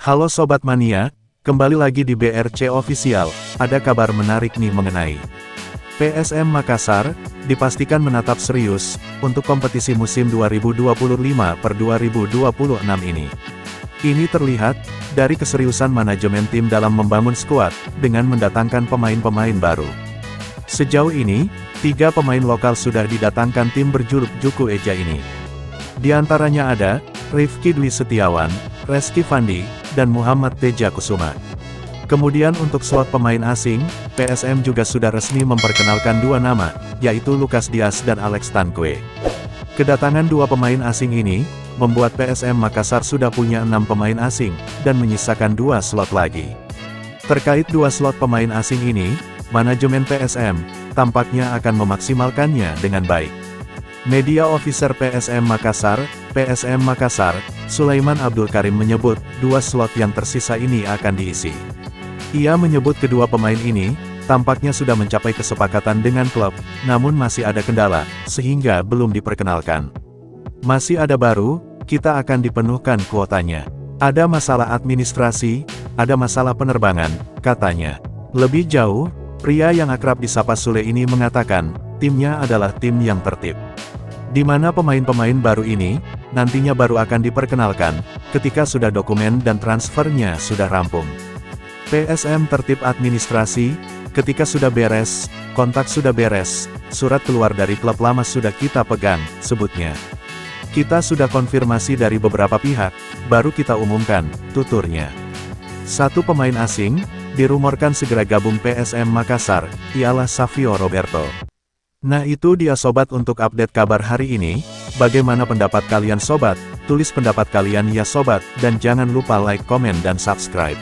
Halo Sobat Mania, kembali lagi di BRC Official, ada kabar menarik nih mengenai PSM Makassar, dipastikan menatap serius, untuk kompetisi musim 2025/2026 ini. Ini terlihat, dari keseriusan manajemen tim dalam membangun skuad, dengan mendatangkan pemain-pemain baru. Sejauh ini, 3 pemain lokal sudah didatangkan tim berjuluk Juku Eja ini. Di antaranya ada, Rifki Dwi Setiawan, Reski Fandi, dan Muhammad Teja Kusuma. Kemudian untuk slot pemain asing, PSM juga sudah resmi memperkenalkan 2 nama, yaitu Lucas Diaz dan Alex Tanque. Kedatangan 2 pemain asing ini, membuat PSM Makassar sudah punya 6 pemain asing, dan menyisakan 2 slot lagi. Terkait 2 slot pemain asing ini, manajemen PSM, tampaknya akan memaksimalkannya dengan baik. Media Officer PSM Makassar, Sulaiman Abdul Karim menyebut, 2 slot yang tersisa ini akan diisi. Ia menyebut kedua pemain ini, tampaknya sudah mencapai kesepakatan dengan klub, namun masih ada kendala, sehingga belum diperkenalkan. Masih ada baru, kita akan dipenuhkan kuotanya. Ada masalah administrasi, ada masalah penerbangan, katanya. Lebih jauh, pria yang akrab disapa Sule ini mengatakan, timnya adalah tim yang tertib. Di mana pemain-pemain baru ini, nantinya baru akan diperkenalkan, ketika sudah dokumen dan transfernya sudah rampung. PSM tertib administrasi, ketika sudah beres, kontak sudah beres, surat keluar dari klub lama sudah kita pegang, sebutnya. Kita sudah konfirmasi dari beberapa pihak, baru kita umumkan, tuturnya. 1 pemain asing, dirumorkan segera gabung PSM Makassar, ialah Savio Roberto. Nah itu dia sobat untuk update kabar hari ini, bagaimana pendapat kalian sobat, tulis pendapat kalian ya sobat, dan jangan lupa like, komen dan subscribe.